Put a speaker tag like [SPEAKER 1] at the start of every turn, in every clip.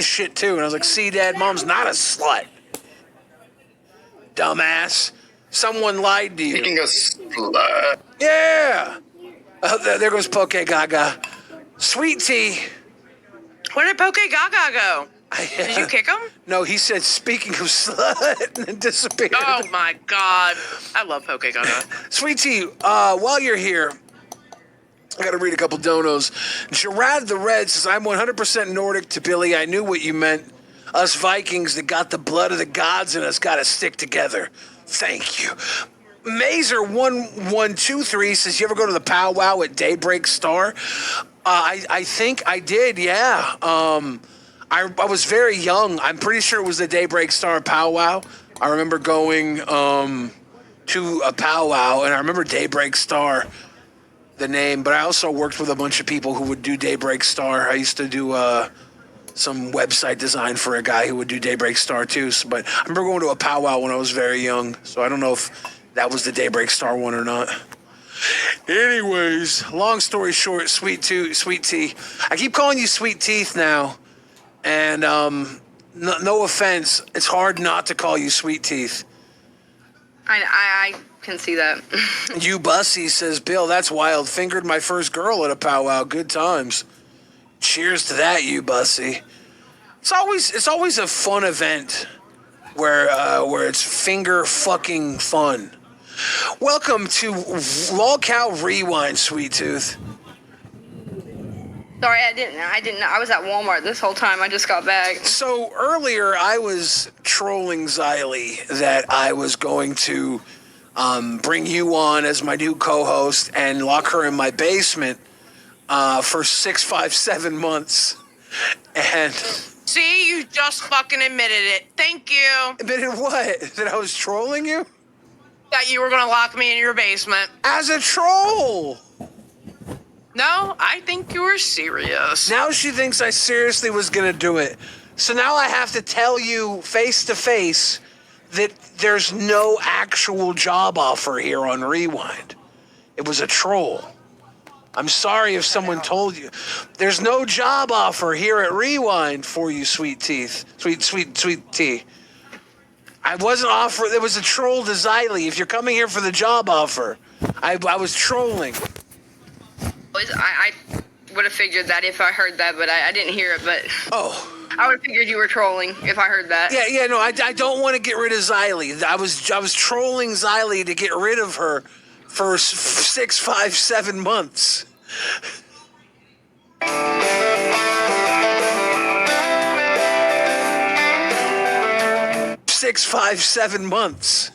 [SPEAKER 1] shit too. And I was like, see, Dad, Mom's not a slut. Dumbass. Someone lied to you.
[SPEAKER 2] Being a slut.
[SPEAKER 1] Yeah. There goes Poke Gaga. Sweet Tea.
[SPEAKER 3] Where did Poke Gaga go? Did you kick him?
[SPEAKER 1] No, he said, speaking of slut, and then disappeared.
[SPEAKER 3] Oh, my God. I love Poke Gaga.
[SPEAKER 1] Sweet Tea, while you're here, I got to read a couple donos. Gerard the Red says, I'm 100% Nordic to Billy. I knew what you meant. Us Vikings that got the blood of the gods in us got to stick together. Thank you. Mazer1123 says, you ever go to the powwow at Daybreak Star? I think I did, yeah. I was very young. I'm pretty sure it was the Daybreak Star powwow. I remember going to a powwow, and I remember Daybreak Star, the name, but I also worked with a bunch of people who would do Daybreak Star. I used to do some website design for a guy who would do Daybreak Star too. But I remember going to a powwow when I was very young, so I don't know if that was the Daybreak Star one or not. Anyways, long story short, Sweet Tea. I keep calling you Sweet Teeth now, and no offense, it's hard not to call you Sweet Teeth.
[SPEAKER 3] I can see that.
[SPEAKER 1] You Bussy says, Bill, that's wild. Fingered my first girl at a powwow. Good times. Cheers to that, you Bussy. It's always a fun event where it's finger fucking fun. Welcome to lolcow Rewind, Sweet Tooth.
[SPEAKER 3] Sorry, I didn't. I was at Walmart this whole time. I just got back.
[SPEAKER 1] So earlier, I was trolling Xylee that I was going to bring you on as my new co-host and lock her in my basement for 7 months. And
[SPEAKER 3] see, you just fucking admitted it. Thank you.
[SPEAKER 1] Admitted what? That I was trolling you?
[SPEAKER 3] That you were going to lock me in your basement.
[SPEAKER 1] As a troll.
[SPEAKER 3] No, I think you were serious.
[SPEAKER 1] Now she thinks I seriously was going to do it. So now I have to tell you face to face that there's no actual job offer here on Rewind. It was a troll. I'm sorry if someone told you. There's no job offer here at Rewind for you, Sweet Teeth. Sweet Tea. I wasn't offered. It was a troll to Xylee. If you're coming here for the job offer, I was trolling.
[SPEAKER 3] I would have figured that if I heard that, but I didn't hear it. But I would have figured you were trolling if I heard that.
[SPEAKER 1] Yeah. No, I don't want to get rid of Xylee. I was trolling Xylee to get rid of her for 6, 5, 7 months. 6, 5, 7 months.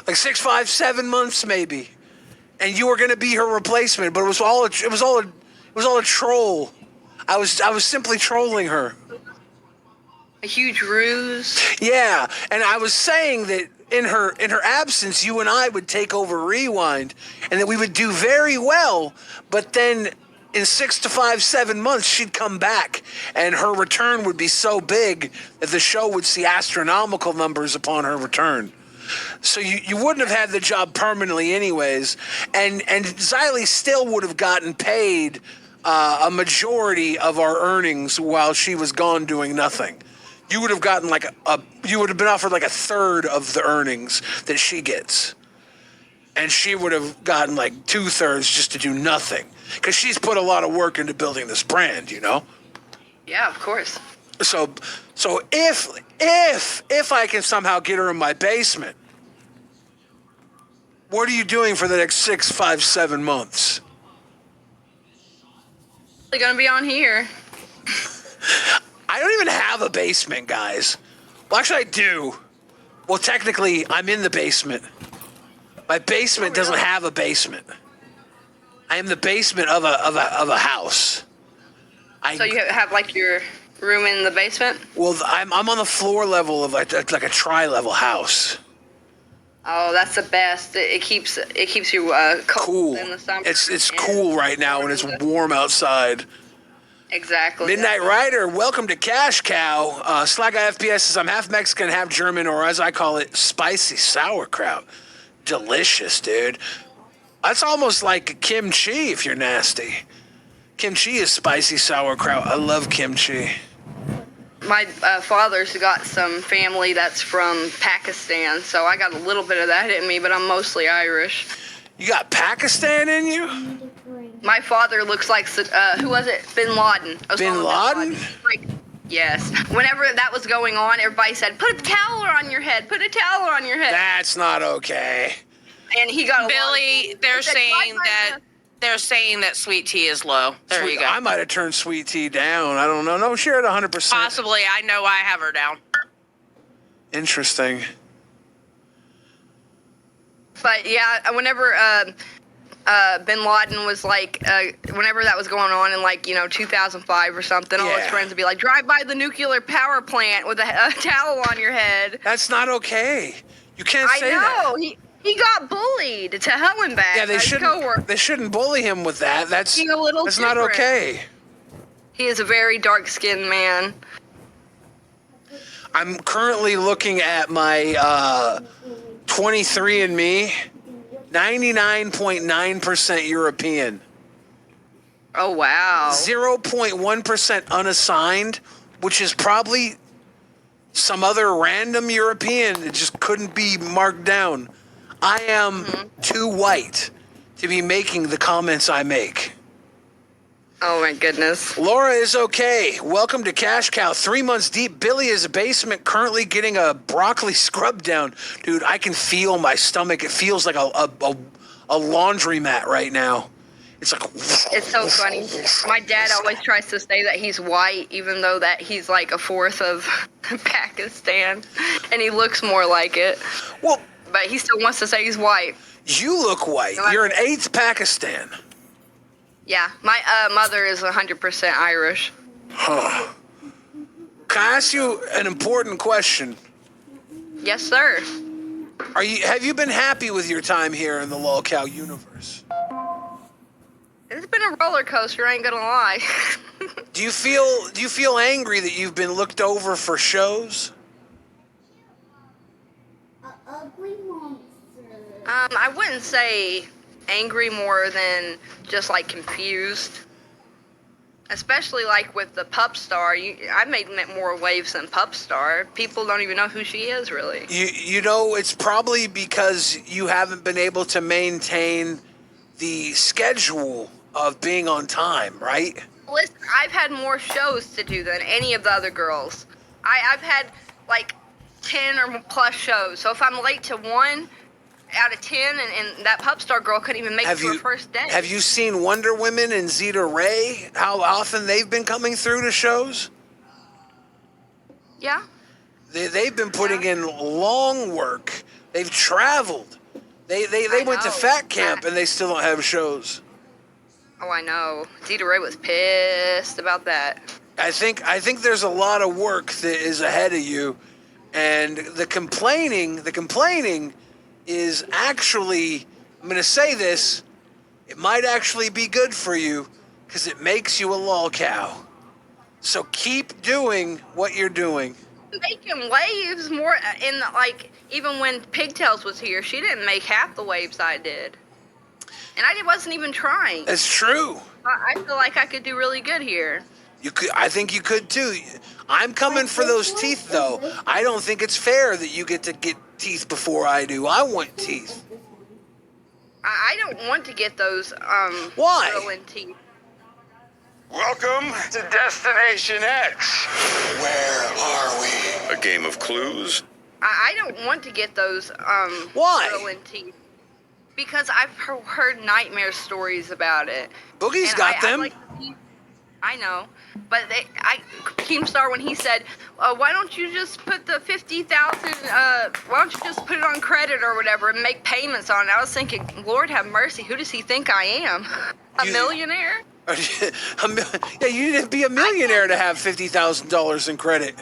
[SPEAKER 1] Like 6, 5, 7 months maybe. And you were going to be her replacement, but it was all a troll. I was simply trolling her.
[SPEAKER 3] A huge ruse.
[SPEAKER 1] Yeah, and I was saying that in her absence, you and I would take over Rewind, and that we would do very well. But then, in 6 to 5, 7 months, she'd come back, and her return would be so big that the show would see astronomical numbers upon her return. So you wouldn't have had the job permanently anyways, and Xylee still would have gotten paid a majority of our earnings while she was gone doing nothing. You would have gotten you would have been offered like a third of the earnings that she gets. And she would have gotten like 2/3 just to do nothing. Because she's put a lot of work into building this brand, you know?
[SPEAKER 3] Yeah, of course.
[SPEAKER 1] So if I can somehow get her in my basement, what are you doing for the next 6, 5, 7 months?
[SPEAKER 3] They're gonna be on here.
[SPEAKER 1] I don't even have a basement, guys. Well, actually, I do. Well, technically, I'm in the basement. My basement doesn't have a basement. I am the basement of a house.
[SPEAKER 3] So you have like your room in the basement?
[SPEAKER 1] Well, I'm on the floor level of like a tri-level house.
[SPEAKER 3] Oh, that's the best. It keeps you cool in the summer.
[SPEAKER 1] It's cool right now when it's warm outside.
[SPEAKER 3] Exactly.
[SPEAKER 1] Midnight Rider, welcome to Cash Cow. Sly Guy FPS says, I'm half Mexican, half German, or as I call it, spicy sauerkraut. Delicious, dude. That's almost like kimchi if you're nasty. Kimchi is spicy sauerkraut. I love kimchi.
[SPEAKER 3] my father's got some family that's from Pakistan, so I got a little bit of that in me, but I'm mostly Irish.
[SPEAKER 1] You got Pakistan in you?
[SPEAKER 3] My father looks like, who was it? Bin Laden.
[SPEAKER 1] Bin Laden?
[SPEAKER 3] Like, yes. Whenever that was going on, everybody said, put a towel on your head. Put a towel on your head.
[SPEAKER 1] That's not okay.
[SPEAKER 3] And he got
[SPEAKER 2] Billy, they're saying that sweet tea is low. There you go.
[SPEAKER 1] I might have turned sweet tea down. I don't know. No, share it 100%.
[SPEAKER 2] Possibly. I know I have her down.
[SPEAKER 1] Interesting.
[SPEAKER 3] But yeah, whenever Bin Laden was like, whenever that was going on in 2005 or something, all his friends would be like, drive by the nuclear power plant with a towel on your head.
[SPEAKER 1] That's not okay. You can't say that.
[SPEAKER 3] I know. He got bullied to hell and back.
[SPEAKER 1] Yeah, they shouldn't bully him with that. That's not okay.
[SPEAKER 3] He is a very dark-skinned man.
[SPEAKER 1] I'm currently looking at my 23andMe, 99.9% European.
[SPEAKER 3] Oh, wow.
[SPEAKER 1] 0.1% unassigned, which is probably some other random European that just couldn't be marked down. I am too white to be making the comments I make.
[SPEAKER 3] Oh, my goodness.
[SPEAKER 1] Laura is okay. Welcome to Cash Cow. 3 months deep. Billy is a basement currently getting a broccoli scrub down. Dude, I can feel my stomach. It feels like a laundromat right now. It's like...
[SPEAKER 3] It's so funny. My dad always tries to say that he's white, even though that he's like a fourth of Pakistan. And he looks more like it.
[SPEAKER 1] Well...
[SPEAKER 3] But he still wants to say he's white.
[SPEAKER 1] You look white. You're an eighth Pakistan.
[SPEAKER 3] Yeah, my mother is 100% Irish.
[SPEAKER 1] Huh. Can I ask you an important question?
[SPEAKER 3] Yes, sir.
[SPEAKER 1] Have you been happy with your time here in the lolcow universe?
[SPEAKER 3] It's been a roller coaster, I ain't gonna lie.
[SPEAKER 1] Do you feel angry that you've been looked over for shows?
[SPEAKER 3] I wouldn't say angry more than just like confused. Especially like with the Pup Star. I made more waves than Pup Star. People don't even know who she is, really.
[SPEAKER 1] You know, it's probably because you haven't been able to maintain the schedule of being on time, right?
[SPEAKER 3] Listen, I've had more shows to do than any of the other girls. I've had like 10 or plus shows. So if I'm late to 1 out of 10, and that Pup Star girl couldn't even make it to her first day.
[SPEAKER 1] Have you seen Wonder Women and Zeta Ray? How often they've been coming through to shows?
[SPEAKER 3] Yeah.
[SPEAKER 1] They've been putting in long work. They've traveled. They went to Fat Camp and they still don't have shows.
[SPEAKER 3] Oh, I know. Zeta Ray was pissed about that.
[SPEAKER 1] I think there's a lot of work that is ahead of you, and the complaining is actually, I'm going to say this, it might actually be good for you because it makes you a lolcow. So keep doing what you're doing.
[SPEAKER 3] Making waves more in even when Pigtails was here, she didn't make half the waves I did. And I wasn't even trying.
[SPEAKER 1] That's true.
[SPEAKER 3] I feel like I could do really good here.
[SPEAKER 1] You could. I think you could too. I'm coming for those teeth, though. I don't think it's fair that you get to get teeth before I do. I want teeth.
[SPEAKER 3] I don't want to get those
[SPEAKER 1] Why?
[SPEAKER 3] growing teeth.
[SPEAKER 4] Welcome to Destination X. Where are we? A game of clues?
[SPEAKER 3] I don't want to get those
[SPEAKER 1] Why?
[SPEAKER 3] growing teeth. Because I've heard nightmare stories about it.
[SPEAKER 1] Boogie's got them.
[SPEAKER 3] I know. But Keemstar, when he said, why don't you just put the 50,000, why don't you just put it on credit or whatever and make payments on it? I was thinking, Lord have mercy, who does he think I am? A millionaire?
[SPEAKER 1] Yeah, you need to be a millionaire to have $50,000 in credit.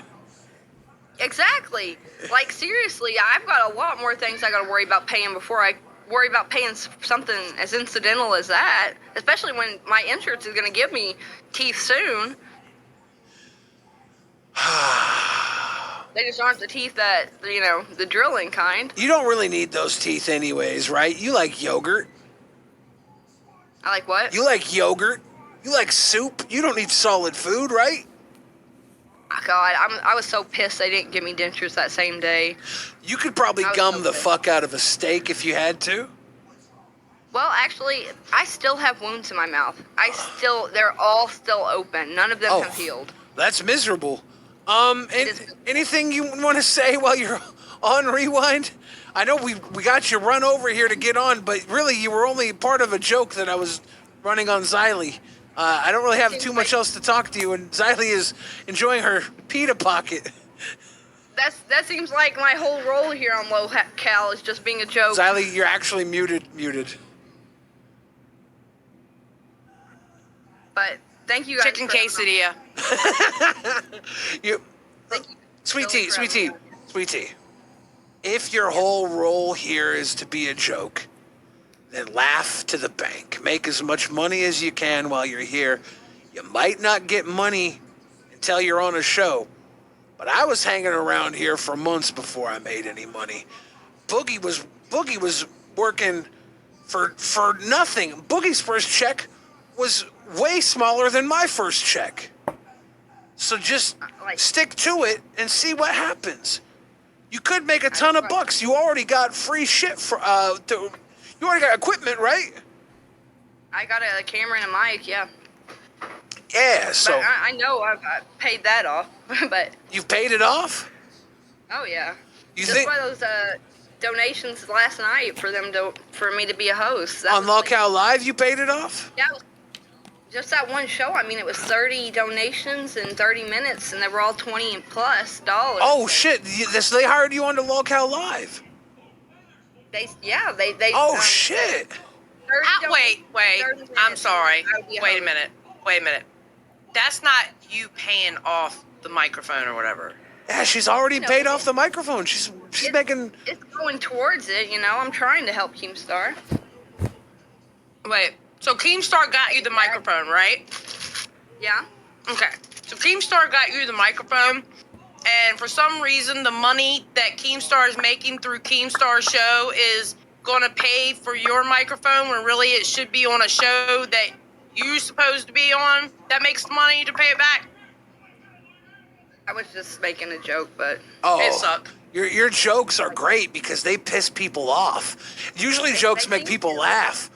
[SPEAKER 3] Exactly. Like, seriously, I've got a lot more things I got to worry about paying before I worry about paying something as incidental as that, especially when my insurance is going to give me teeth soon. They just aren't the teeth that, the drilling kind.
[SPEAKER 1] You don't really need those teeth anyways, right? You like yogurt.
[SPEAKER 3] I like what?
[SPEAKER 1] You like yogurt. You like soup. You don't need solid food, right?
[SPEAKER 3] God, I was so pissed they didn't give me dentures that same day.
[SPEAKER 1] You could probably
[SPEAKER 3] I was
[SPEAKER 1] gum
[SPEAKER 3] so
[SPEAKER 1] the
[SPEAKER 3] pissed.
[SPEAKER 1] fuck out of a steak if you had to.
[SPEAKER 3] Well, actually, I still have wounds in my mouth. They're all still open. None of them have healed.
[SPEAKER 1] That's miserable.
[SPEAKER 3] is-
[SPEAKER 1] Anything you want to say while you're on Rewind? I know we got you run over here to get on, but really you were only part of a joke that I was running on Xylee. I don't really have too much else to talk to you, and Xylee is enjoying her pita pocket.
[SPEAKER 3] That seems like my whole role here on lolcow is just being a joke.
[SPEAKER 1] Xylee, you're actually muted.
[SPEAKER 3] But thank you guys.
[SPEAKER 2] Chicken quesadilla.
[SPEAKER 3] Thank you.
[SPEAKER 1] Sweet
[SPEAKER 3] Billy,
[SPEAKER 1] tea. If your whole role here is to be a joke, then laugh to the bank. Make as much money as you can while you're here. You might not get money until you're on a show, but I was hanging around here for months before I made any money. Boogie was working for nothing. Boogie's first check was way smaller than my first check. So just stick to it and see what happens. You could make a ton of bucks. You already got free shit you already got equipment, right?
[SPEAKER 3] I got a camera and a mic, yeah.
[SPEAKER 1] Yeah, so
[SPEAKER 3] But I know I've paid that off, but
[SPEAKER 1] you've paid it off?
[SPEAKER 3] oh yeah.
[SPEAKER 1] You
[SPEAKER 3] Just
[SPEAKER 1] think
[SPEAKER 3] by those donations last night for me to be a host. That
[SPEAKER 1] on
[SPEAKER 3] was like-
[SPEAKER 1] lolcow Live you paid it off?
[SPEAKER 3] Yeah, just that one show. I mean, it was 30 donations in 30 minutes, and they were all $20+ dollars.
[SPEAKER 1] Oh shit! They hired you on the lolcow Live.
[SPEAKER 3] They.
[SPEAKER 1] Oh shit!
[SPEAKER 3] 30
[SPEAKER 2] Wait.
[SPEAKER 3] 30 minutes,
[SPEAKER 2] I'm sorry.
[SPEAKER 3] I would be a
[SPEAKER 2] Wait a
[SPEAKER 3] host.
[SPEAKER 2] minute. That's not you paying off the microphone or whatever.
[SPEAKER 1] Yeah, she's already
[SPEAKER 3] No,
[SPEAKER 1] paid off the microphone. She's making.
[SPEAKER 3] It's going towards it, you know. I'm trying to help Keemstar.
[SPEAKER 2] Wait. So Keemstar got you the microphone, right?
[SPEAKER 3] Yeah.
[SPEAKER 2] Okay. So Keemstar got you the microphone, and for some reason, the money that Keemstar is making through Keemstar's show is going to pay for your microphone when really it should be on a show that you're supposed to be on. That makes money to pay it back.
[SPEAKER 3] I was just making a joke, but
[SPEAKER 2] It sucked.
[SPEAKER 1] Your jokes are great because they piss people off. Usually jokes make people laugh.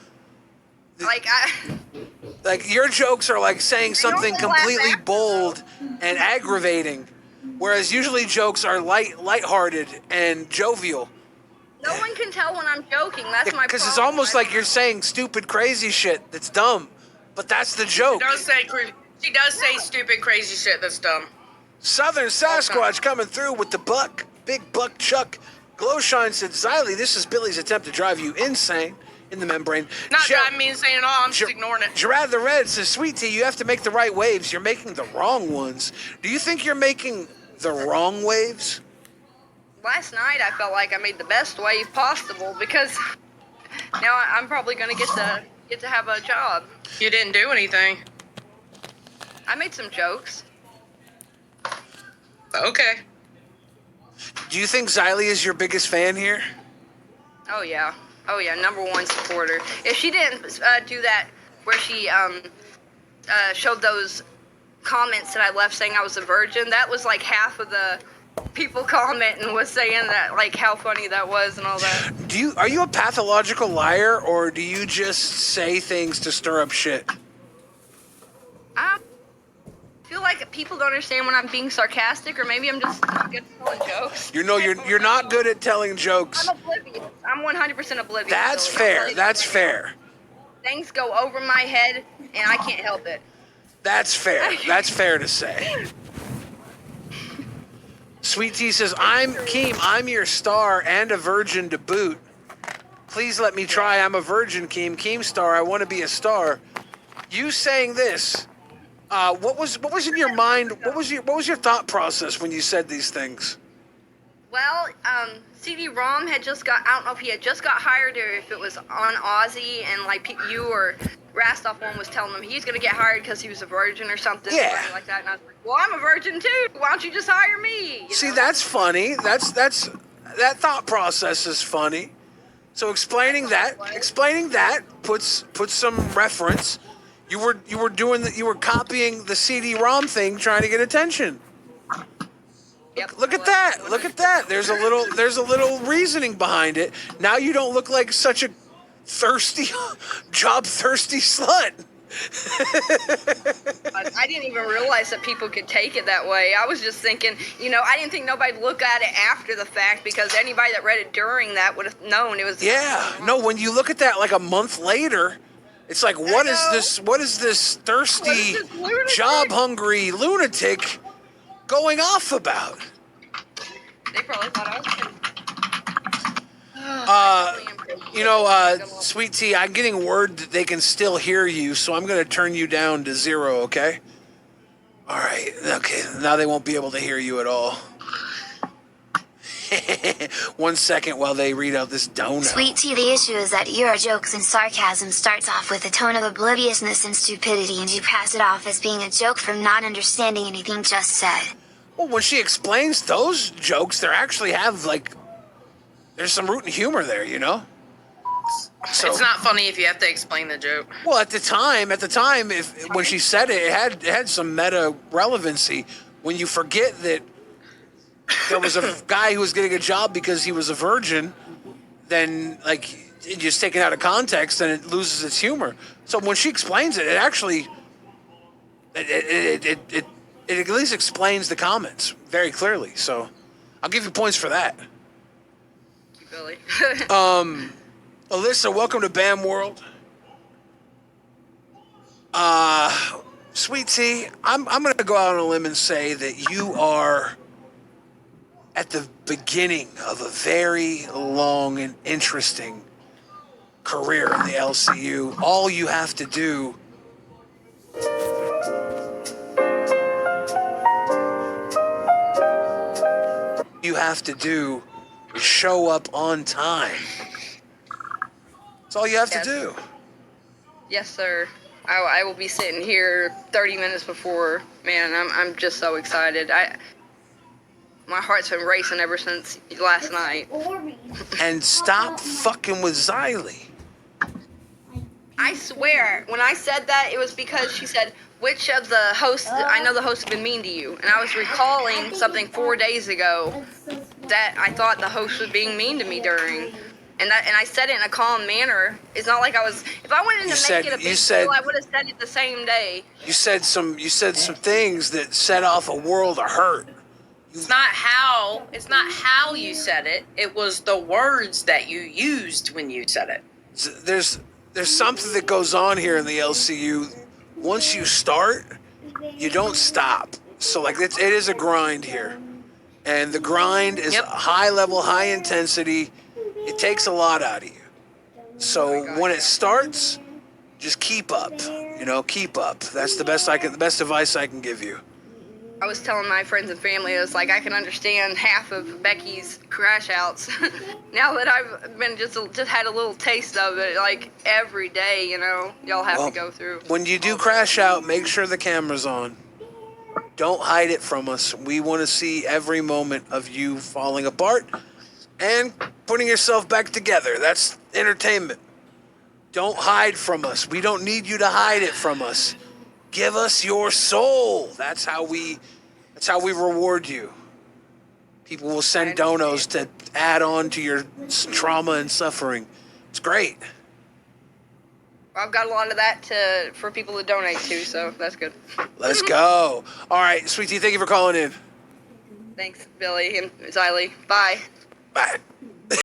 [SPEAKER 1] Like your jokes are like saying something
[SPEAKER 3] don't laugh
[SPEAKER 1] completely
[SPEAKER 3] after,
[SPEAKER 1] bold and aggravating, whereas usually jokes are lighthearted and jovial.
[SPEAKER 3] no one can tell when I'm joking. That's my problem.
[SPEAKER 1] Because it's almost like you're saying stupid, crazy shit that's dumb, but that's the joke.
[SPEAKER 2] She does say stupid, crazy shit that's dumb.
[SPEAKER 1] Southern Sasquatch coming through with the buck, big buck chuck. Glowshine said, Xylee, this is Billy's attempt to drive you insane in the membrane.
[SPEAKER 2] Not driving me insane at all. I'm just ignoring it.
[SPEAKER 1] Gerard the Red says, Sweet Tea, you have to make the right waves. You're making the wrong ones. Do you think you're making the wrong waves?
[SPEAKER 3] Last night I felt like I made the best wave possible because now I'm probably gonna get to have a job.
[SPEAKER 2] You didn't do anything.
[SPEAKER 3] I made some jokes.
[SPEAKER 2] Okay.
[SPEAKER 1] Do you think Xylee is your biggest fan here?
[SPEAKER 3] Oh yeah, #1 supporter. If she didn't do that, where she showed those comments that I left saying I was a virgin, that was like half of the people commenting was saying that, like how funny that was and all that.
[SPEAKER 1] Are you a pathological liar, or do you just say things to stir up shit?
[SPEAKER 3] I feel like people don't understand when I'm being sarcastic, or maybe I'm just not good at telling jokes.
[SPEAKER 1] You're not good at telling jokes.
[SPEAKER 3] I'm oblivious. I'm 100% oblivious.
[SPEAKER 1] That's
[SPEAKER 3] so
[SPEAKER 1] fair. That's fair.
[SPEAKER 3] Things go over my head, and I can't help it.
[SPEAKER 1] That's fair. That's fair to say. Sweet Tea says, I'm Keem. I'm your star and a virgin to boot. Please let me try. I'm a virgin, Keem. Keemstar, I want to be a star. You saying this, what was in your mind? What was your thought process when you said these things?
[SPEAKER 3] Well, CD-ROM had just got, I don't know if he had just got hired or if it was on Aussie, and like you or Rastoff one was telling him he's going to get hired because he was a virgin or something.
[SPEAKER 1] Yeah.
[SPEAKER 3] Something like that. And I was like, well, I'm a virgin too. Why don't you just hire me? You
[SPEAKER 1] See,
[SPEAKER 3] know?
[SPEAKER 1] that's funny. That thought process is funny. So explaining that puts some reference. You were copying the CD-ROM thing, trying to get attention.
[SPEAKER 3] Yep.
[SPEAKER 1] Look at that. Look at that. There's a little reasoning behind it. Now you don't look like such a job thirsty slut.
[SPEAKER 3] I didn't even realize that people could take it that way. I was just thinking, I didn't think nobody'd look at it after the fact, because anybody that read it during that would have known it was.
[SPEAKER 1] Yeah. No, when you look at that like a month later, it's like, what is this? What is this thirsty, job-hungry lunatic going off about?
[SPEAKER 3] They probably thought I was pretty.
[SPEAKER 1] Sweet Tea, I'm getting word that they can still hear you, so I'm going to turn you down to 0, okay? All right. Okay. Now they won't be able to hear you at all. 1 second while they read out this donut.
[SPEAKER 5] Sweet Tea, the issue is that your jokes and sarcasm starts off with a tone of obliviousness and stupidity, and you pass it off as being a joke from not understanding anything just said.
[SPEAKER 1] Well, when she explains those jokes, they actually have, there's some root and humor there, So,
[SPEAKER 2] It's not funny if you have to explain the joke.
[SPEAKER 1] well, at the time, when she said it, it had some meta relevancy. When you forget that there was a guy who was getting a job because he was a virgin, then it's just taken out of context, and it loses its humor. So when she explains it, it actually it at least explains the comments very clearly. So I'll give you points for that.
[SPEAKER 3] Billy.
[SPEAKER 1] Alyssa, welcome to BAM World. Sweet Tea, I'm going to go out on a limb and say that you are at the beginning of a very long and interesting career in the LCU. All you have to do is show up on time. That's all you have to do.
[SPEAKER 3] Yes, sir. I will be sitting here 30 minutes before. Man, I'm just so excited. My heart's been racing ever since last night.
[SPEAKER 1] And stop fucking with Xylee.
[SPEAKER 3] I swear, when I said that, it was because she said, which of the hosts, I know the hosts have been mean to you. And I was recalling something 4 days ago that I thought the host was being mean to me during. And I said it in a calm manner. It's not like I was. If I wanted to make it a big deal, I would have said it the same day.
[SPEAKER 1] You said some things that set off a world of hurt.
[SPEAKER 2] It's not how you said it. It was the words that you used when you said it.
[SPEAKER 1] There's something that goes on here in the LCU. Once you start, you don't stop. So it is a grind here, and the grind is high level, high intensity. It takes a lot out of you. So when it starts, just keep up. Keep up. That's the best advice I can give you.
[SPEAKER 3] I was telling my friends and family, I was like, I can understand half of Becky's crash outs. Now that I've been just had a little taste of it, every day, y'all have to go through.
[SPEAKER 1] When you do crash out, make sure the camera's on. Don't hide it from us. We want to see every moment of you falling apart and putting yourself back together. That's entertainment. Don't hide from us. We don't need you to hide it from us. Give us your soul. That's how we reward you. People will send donos to add on to your trauma and suffering. It's great.
[SPEAKER 3] I've got a lot of that for people to donate to, so that's good.
[SPEAKER 1] Let's go. All right, Sweet Tea, thank you for calling in.
[SPEAKER 3] Thanks, Billy and Xylee. Bye.
[SPEAKER 1] Bye.